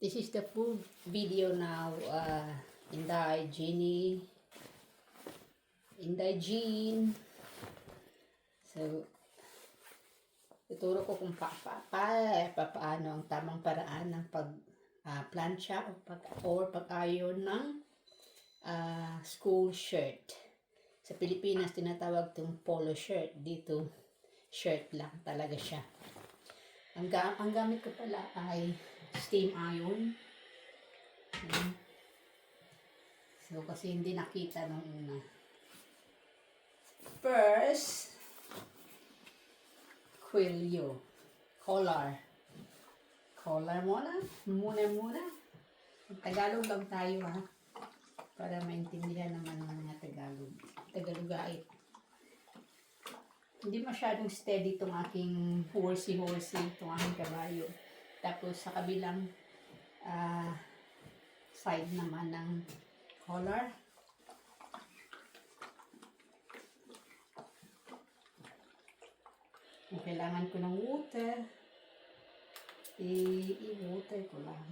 This is the full video now. Inday, Jeannie, Inday, Jean. So, ituro ko kung paano ang tamang paraan ng pag-plancha or pag-ayon ng school shirt. Sa Pilipinas, tinatawag itong polo shirt. Dito, shirt lang talaga siya. Ang gamit ko pala ay steam iron. So, kasi hindi nakita nung una. First, quillo. Collar. Collar muna. Muna. Tagalog lang tayo ha. Para maintindihan naman ng mga Tagalog. Tagalogait. Hindi masyadong steady itong aking horsey, itong aking kabayo. Tapos sa kabilang side naman ng collar. Kailangan ko ng water. I-water ko lang.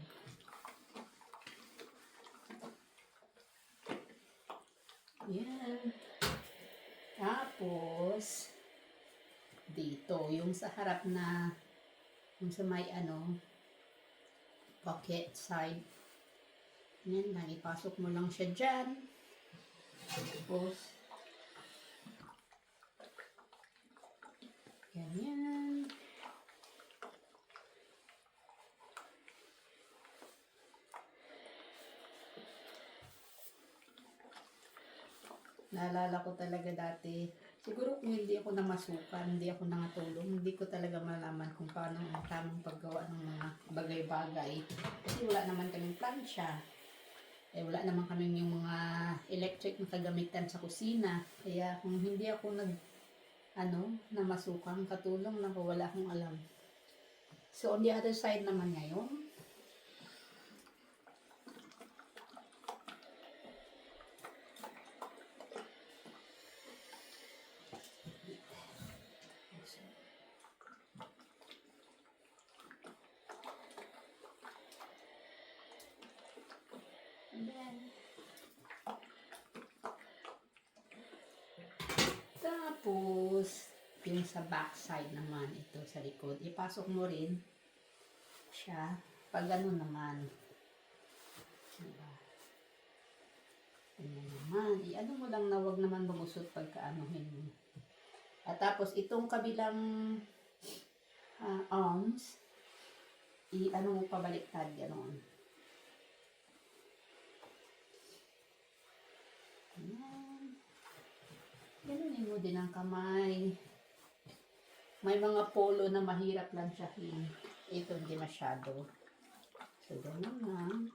Yan. Tapos, dito, yung sa harap na, yung sa may pocket side. Yan, ipasok mo lang siya dyan. Tapos, ganyan. Naalala ko talaga dati, siguro kung hindi ako namasukan, hindi ako nangatulong, hindi ko talaga malaman kung paano ang tamang paggawa ng mga bagay-bagay. Kasi wala naman kaming plancha. Wala naman kaming yung mga electric na kagamitan sa kusina. Kaya kung hindi ako namasukan, katulong lang ko, wala akong alam. So on the other side naman ngayon, tapos, yung sa back side naman, ito sa likod, ipasok mo rin siya pag gano'n naman. Diba? Ganyan naman. I-ano mo lang na wag naman magusot pagka-anuhin mo. At tapos, itong kabilang arms, i-ano mo pabaliktad, gano'n. Ayan. Ganunin mo din ang kamay. May mga polo na mahirap lang siyahin. Ito hindi masyado. So, ganun lang.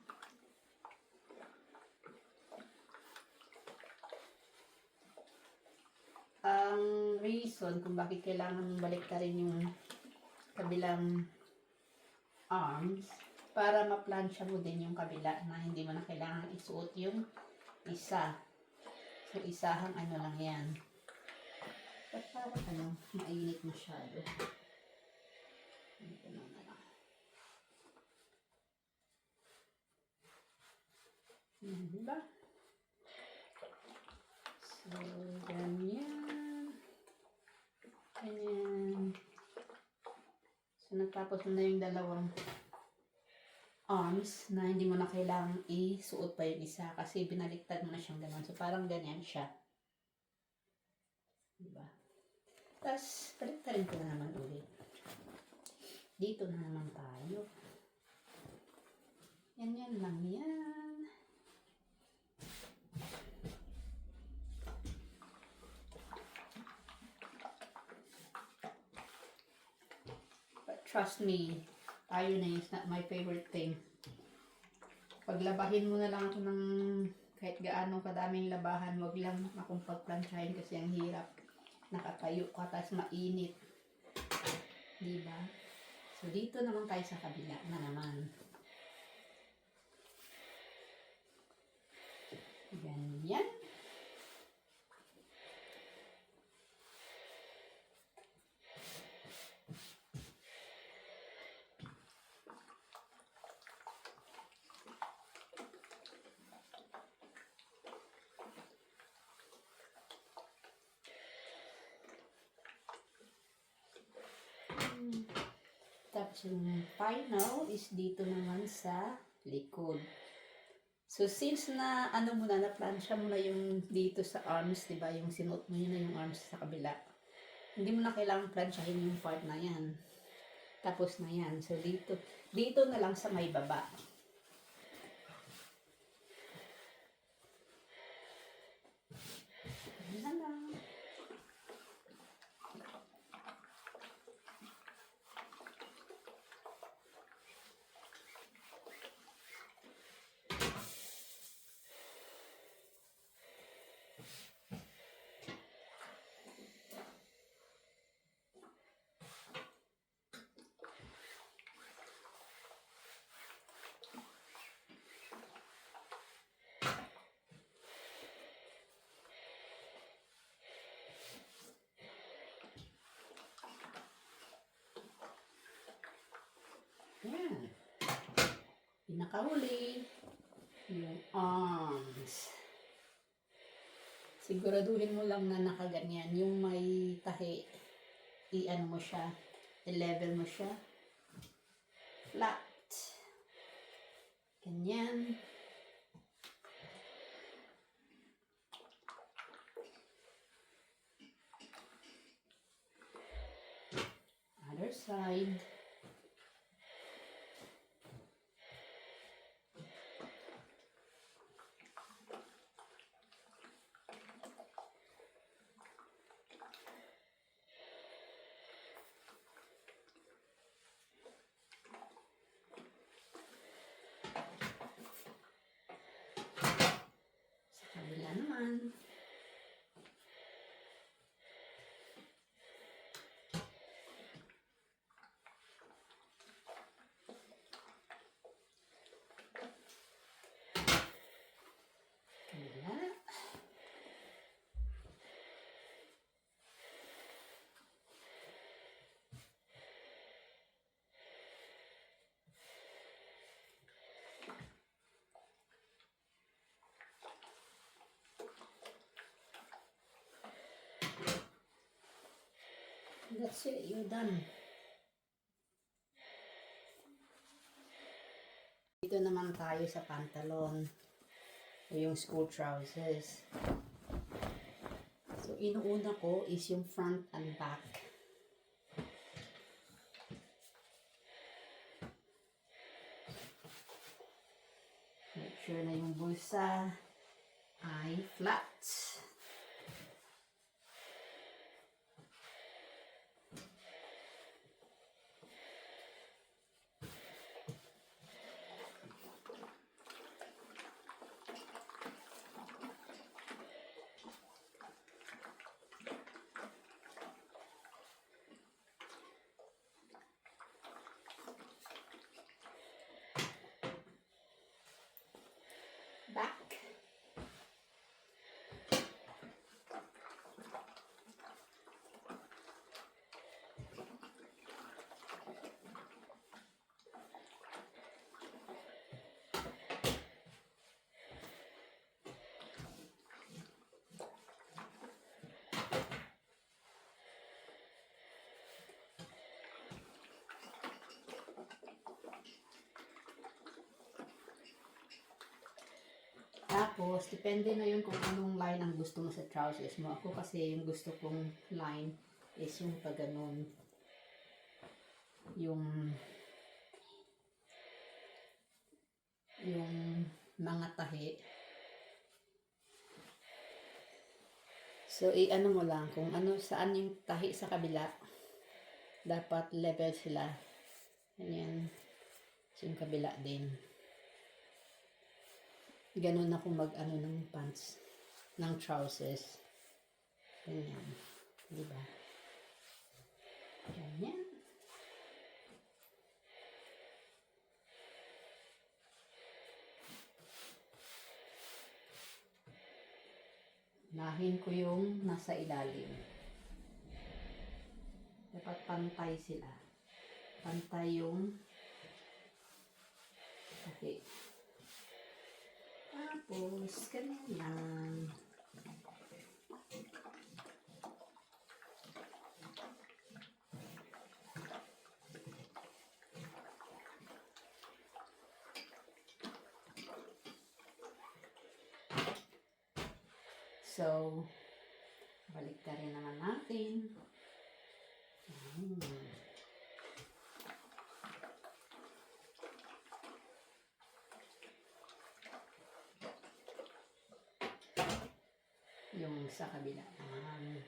Ang reason kung bakit kailangan baliktarin yung kabilang arms, para ma-plancha mo din yung kabila na hindi mo na kailangan isuot yung isa. So, isahang lang yan. At parang mainit masyado. Ito na lang. Yan, diba? So, ganyan. Ganyan. So, natapos mo na yung dalawang arms na hindi mo na kailangang isuot pa yung isa kasi binaliktad mo na siyang gano'n. So, parang ganyan siya. Diba? Tapos, baliktarin ko na naman ulit. Dito na naman tayo. Yan lang yan. But trust me, ironing is not my favorite thing. Paglabahin mo na lang ako ng kahit gaano kadaming labahan, wag lang akong pagplansyahin kasi ang hirap. Nakatayo ka, tapos mainit. Diba? So, dito naman tayo sa kabila na naman. Ganyan. At yung final is dito naman sa likod. So, since na, ano muna, na-plansya mo na yung dito sa arms, di ba? Yung sinuot mo yun na yung arms sa kabila. Hindi mo na kailangang plansyahin yung part na yan. Tapos na yan. So, dito na lang sa may baba. Yan na lang. Yan. Pinakahuli, yung arms. Siguraduhin mo lang na nakaganyan. Yung may tahi, i-ano mo siya, i-level mo siya. Flat. Ganyan. Other side. Kabila naman. Kabila. That's it, you're done. Dito naman tayo sa pantalon o yung school trousers. So, inuuna ko is yung front and back. Make sure na yung bulsa ay flat. Back. Tapos, depende na yun kung anong line ang gusto mo sa trousers mo. Ako kasi yung gusto kong line is yung pag ganun. Yung mga tahi. So, i-ano mo lang kung ano, saan yung tahi sa kabila. Dapat level sila. Ganyan. So, yung kabila din. Ganun ako mag-ano ng pants, ng trousers. Ganyan. Diba? Ganyan. Nahin ko yung nasa ilalim. Dapat pantay sila. Pantay yung tahi. Tapos, ganyan lang. So, balik na rin naman natin. Yung sa kabila naman.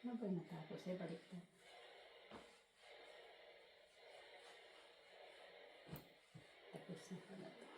Ano ba yung natapos? Balik na. Tapos na pala ito.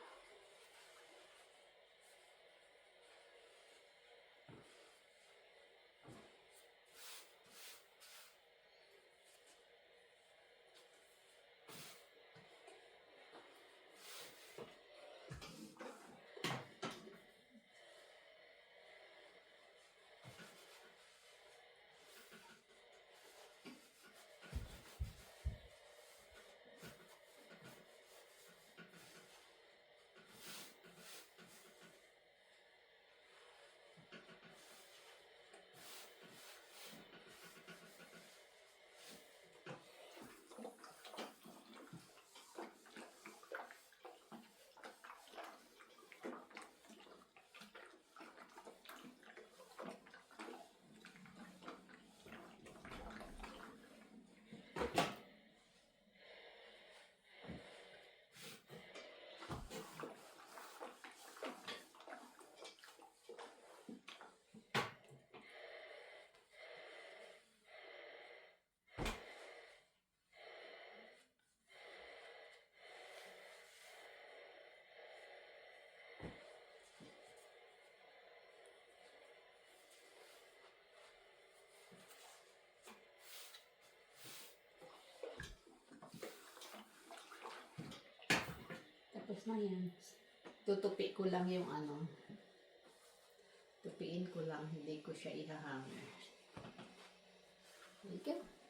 Tapos na yan. Tutupi ko lang yung ano. Tupiin ko lang. Hindi ko siya ihahangin. Okay.